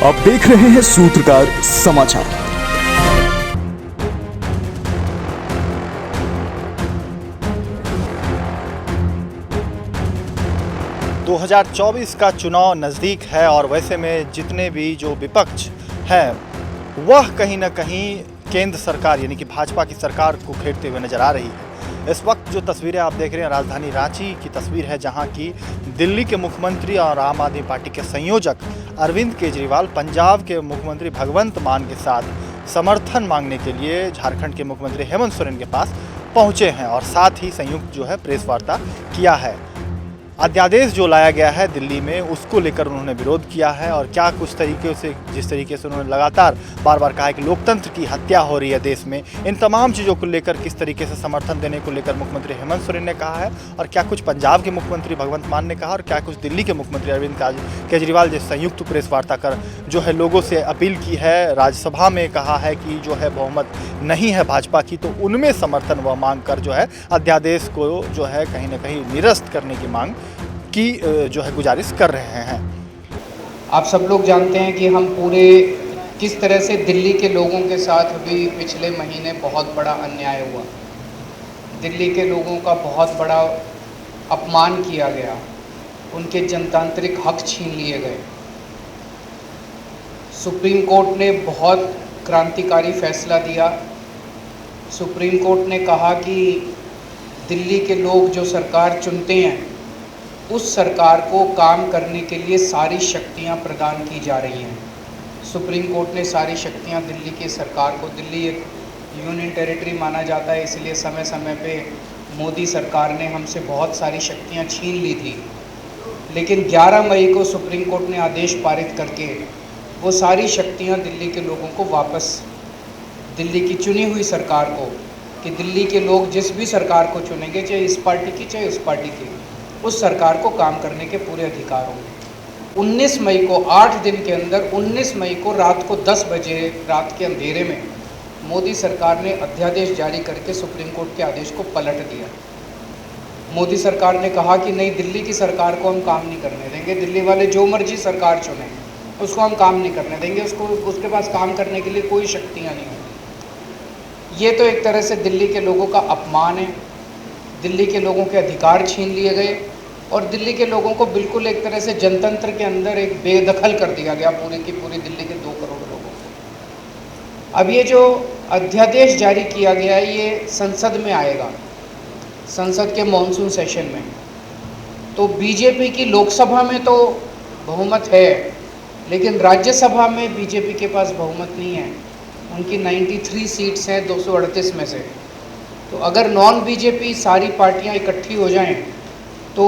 आप देख रहे हैं सूत्रकार समाचार। दो 2024 का चुनाव नज़दीक है और वैसे में जितने भी जो विपक्ष हैं वह कहीं ना कहीं केंद्र सरकार यानी कि भाजपा की सरकार को घेरते हुए नजर आ रही है। इस वक्त जो तस्वीरें आप देख रहे हैं राजधानी रांची की तस्वीर है, जहां की दिल्ली के मुख्यमंत्री और आम आदमी पार्टी के संयोजक अरविंद केजरीवाल पंजाब के मुख्यमंत्री भगवंत मान के साथ समर्थन मांगने के लिए झारखंड के मुख्यमंत्री हेमंत सोरेन के पास पहुंचे हैं और साथ ही संयुक्त जो है प्रेस वार्ता किया है। अध्यादेश जो लाया गया है दिल्ली में उसको लेकर उन्होंने विरोध किया है और क्या कुछ तरीके से जिस तरीके से उन्होंने लगातार बार बार कहा है कि लोकतंत्र की हत्या हो रही है देश में, इन तमाम चीज़ों को लेकर किस तरीके से समर्थन देने को लेकर मुख्यमंत्री हेमंत सोरेन ने कहा है और क्या कुछ पंजाब के मुख्यमंत्री भगवंत मान ने कहा और क्या कुछ दिल्ली के मुख्यमंत्री अरविंद केजरीवाल जिस संयुक्त प्रेस वार्ता कर जो है लोगों से अपील की है, राज्यसभा में कहा है कि जो है बहुमत नहीं है भाजपा की, तो उनमें समर्थन व मांग कर जो है अध्यादेश को जो है कहीं ना कहीं निरस्त करने की मांग की जो है गुजारिश कर रहे हैं। आप सब लोग जानते हैं कि हम पूरे किस तरह से दिल्ली के लोगों के साथ अभी पिछले महीने बहुत बड़ा अन्याय हुआ, दिल्ली के लोगों का बहुत बड़ा अपमान किया गया, उनके जनतांत्रिक हक छीन लिए गए। सुप्रीम कोर्ट ने बहुत क्रांतिकारी फैसला दिया। सुप्रीम कोर्ट ने कहा कि दिल्ली के लोग जो सरकार चुनते हैं उस सरकार को काम करने के लिए सारी शक्तियां प्रदान की जा रही हैं। सुप्रीम कोर्ट ने सारी शक्तियां दिल्ली की सरकार को, दिल्ली एक यूनियन टेरिटरी माना जाता है, इसलिए समय समय पे मोदी सरकार ने हमसे बहुत सारी शक्तियां छीन ली थी, लेकिन 11 मई को सुप्रीम कोर्ट ने आदेश पारित करके वो सारी शक्तियां दिल्ली के लोगों को वापस, दिल्ली की चुनी हुई सरकार को, कि दिल्ली के लोग जिस भी सरकार को चुनेंगे, चाहे इस पार्टी की चाहे उस पार्टी की, उस सरकार को काम करने के पूरे अधिकार होंगे। 19 मई को 8 दिन के अंदर 19 मई को रात को 10 बजे रात के अंधेरे में मोदी सरकार ने अध्यादेश जारी करके सुप्रीम कोर्ट के आदेश को पलट दिया। मोदी सरकार ने कहा कि नहीं, दिल्ली की सरकार को हम काम नहीं करने देंगे, दिल्ली वाले जो मर्जी सरकार चुने उसको हम काम नहीं करने देंगे, उसके पास काम करने के लिए कोई शक्तियाँ नहीं होंगी। ये तो एक तरह से दिल्ली के लोगों का अपमान है, दिल्ली के लोगों के अधिकार छीन लिए गए और दिल्ली के लोगों को बिल्कुल एक तरह से जनतंत्र के अंदर एक बेदखल कर दिया गया, पूरी की पूरी दिल्ली के 2 करोड़ लोगों को। अब ये जो अध्यादेश जारी किया गया है ये संसद में आएगा, संसद के मॉनसून सेशन में। तो बीजेपी की लोकसभा में तो बहुमत है, लेकिन राज्यसभा में बीजेपी के पास बहुमत नहीं है। उनकी 93 सीट्स हैं 238 में से। तो अगर नॉन बीजेपी सारी पार्टियां इकट्ठी हो जाएं तो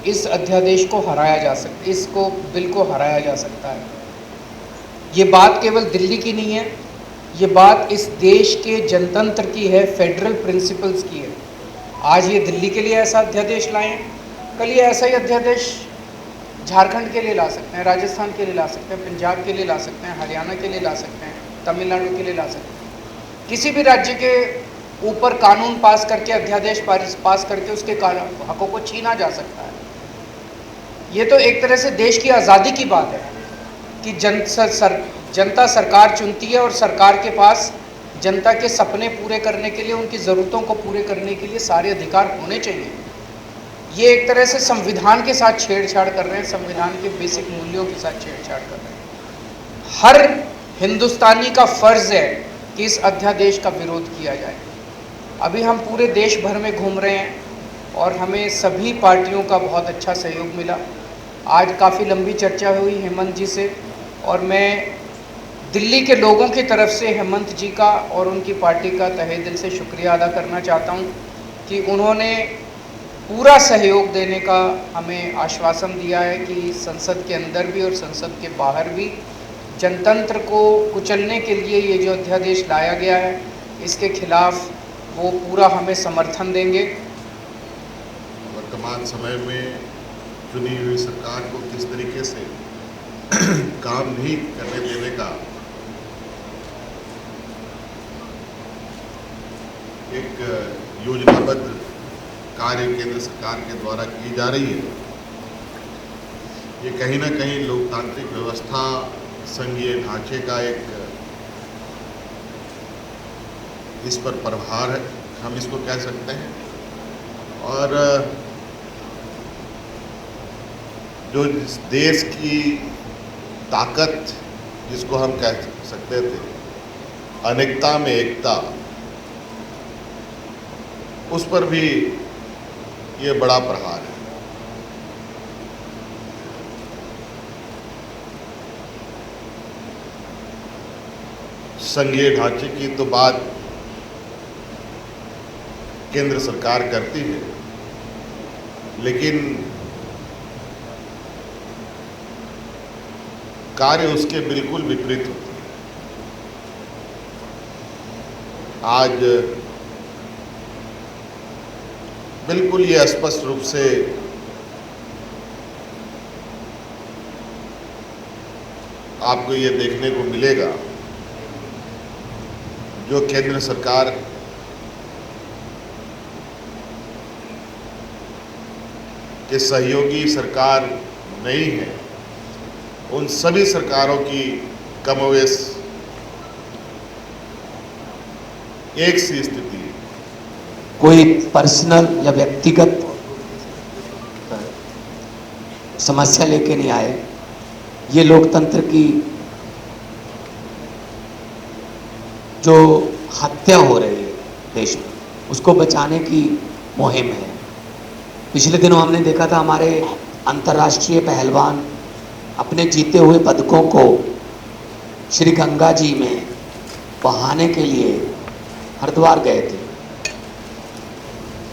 इस अध्यादेश को हराया जा सकता, इसको बिल को हराया जा सकता है। ये बात केवल दिल्ली की नहीं है, ये बात इस देश के जनतंत्र की है, फेडरल प्रिंसिपल्स की है। आज ये दिल्ली के लिए ऐसा अध्यादेश लाएं, कल ये ऐसा ही अध्यादेश झारखंड के लिए ला सकते हैं, राजस्थान के लिए ला सकते हैं, पंजाब के लिए ला सकते हैं, हरियाणा के लिए ला सकते हैं, तमिलनाडु के लिए ला सकते हैं। किसी भी राज्य के ऊपर कानून पास करके, अध्यादेश पास करके उसके हकों को छीना जा सकता है। ये तो एक तरह से देश की आज़ादी की बात है कि जनता सरकार चुनती है और सरकार के पास जनता के सपने पूरे करने के लिए, उनकी ज़रूरतों को पूरे करने के लिए सारे अधिकार होने चाहिए। ये एक तरह से संविधान के साथ छेड़छाड़ कर रहे हैं, संविधान के बेसिक मूल्यों के साथ छेड़छाड़ कर रहे हैं। हर हिंदुस्तानी का फ़र्ज़ है कि इस अध्यादेश का विरोध किया जाए। अभी हम पूरे देश भर में घूम रहे हैं और हमें सभी पार्टियों का बहुत अच्छा सहयोग मिला। आज काफ़ी लंबी चर्चा हुई हेमंत जी से और मैं दिल्ली के लोगों की तरफ से हेमंत जी का और उनकी पार्टी का तहे दिल से शुक्रिया अदा करना चाहता हूं कि उन्होंने पूरा सहयोग देने का हमें आश्वासन दिया है कि संसद के अंदर भी और संसद के बाहर भी जनतंत्र को कुचलने के लिए ये जो अध्यादेश लाया गया है इसके खिलाफ वो पूरा हमें समर्थन देंगे। वर्तमान समय में चुनी हुई सरकार को किस तरीके से काम नहीं करने देने का एक योजनाबद्ध कार्य केंद्र सरकार के द्वारा की जा रही है, ये कहीं ना कहीं लोकतांत्रिक व्यवस्था संघीय ढांचे का एक इस पर प्रभार है, हम इसको कह सकते हैं। और जो इस देश की ताकत जिसको हम कह सकते थे, अनेकता में एकता, उस पर भी ये बड़ा प्रहार है। संघीय ढांचे की तो बात केंद्र सरकार करती है, लेकिन कार्य उसके बिल्कुल विपरीत होते हैं। आज बिल्कुल ये स्पष्ट रूप से आपको ये देखने को मिलेगा, जो केंद्र सरकार के सहयोगी सरकार नहीं है, उन सभी सरकारों की कमोवेश एक सी स्थिति है। कोई पर्सनल या व्यक्तिगत समस्या लेके नहीं आए। ये लोकतंत्र की जो हत्या हो रही है देश में, उसको बचाने की मुहिम है। पिछले दिनों हमने देखा था हमारे अंतर्राष्ट्रीय पहलवान अपने जीते हुए पदकों को श्री गंगा जी में बहाने के लिए हरिद्वार गए थे।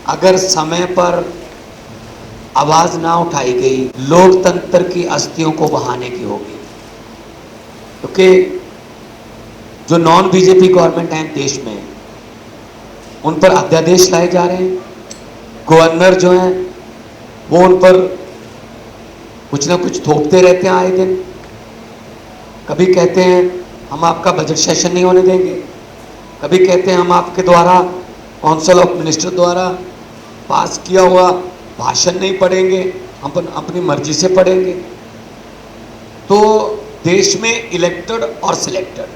अगर समय पर आवाज़ ना उठाई गई, लोकतंत्र की अस्थियों को बहाने की होगी। क्योंकि जो नॉन बीजेपी गवर्नमेंट है देश में, उन पर अध्यादेश लाए जा रहे हैं। गवर्नर जो हैं वो उन पर कुछ ना कुछ थोपते रहते हैं आए दिन। कभी कहते हैं हम आपका बजट सेशन नहीं होने देंगे, कभी कहते हैं हम आपके द्वारा काउंसिल ऑफ मिनिस्टर द्वारा पास किया हुआ भाषण नहीं पढ़ेंगे, हम अपनी मर्जी से पढ़ेंगे। तो देश में इलेक्टेड और सिलेक्टेड,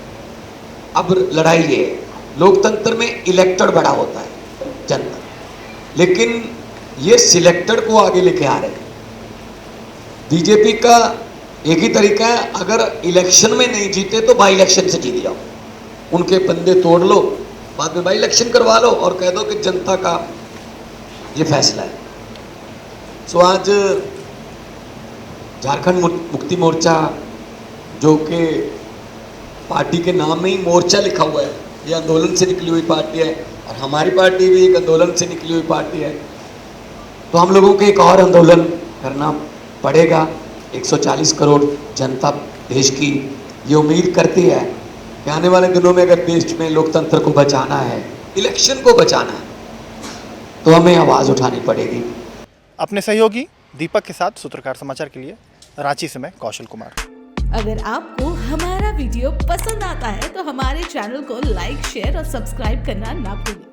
अब लड़ाई ये है, लोकतंत्र में इलेक्टेड बड़ा होता है जनता, लेकिन ये सिलेक्टेड को आगे लेके आ रहे हैं। बीजेपी का एक ही तरीका है, अगर इलेक्शन में नहीं जीते तो बाई इलेक्शन से जीत जाओ, उनके बंदे तोड़ लो, बाद में बाई इलेक्शन करवा लो और कह दो कि जनता का ये फैसला है। सो आज झारखंड मुक्ति मोर्चा, जो कि पार्टी के नाम में ही मोर्चा लिखा हुआ है, ये आंदोलन से निकली हुई पार्टी है, और हमारी पार्टी भी एक आंदोलन से निकली हुई पार्टी है। तो हम लोगों को एक और आंदोलन करना पड़ेगा। 140 करोड़ जनता देश की ये उम्मीद करती है कि आने वाले दिनों में अगर देश में लोकतंत्र को बचाना है, इलेक्शन को बचाना है, तो हमें आवाज़ उठानी पड़ेगी। अपने सहयोगी दीपक के साथ सूत्रकार समाचार के लिए रांची से मैं कौशल कुमार। अगर आपको हमारा वीडियो पसंद आता है तो हमारे चैनल को लाइक, शेयर और सब्सक्राइब करना ना भूलें।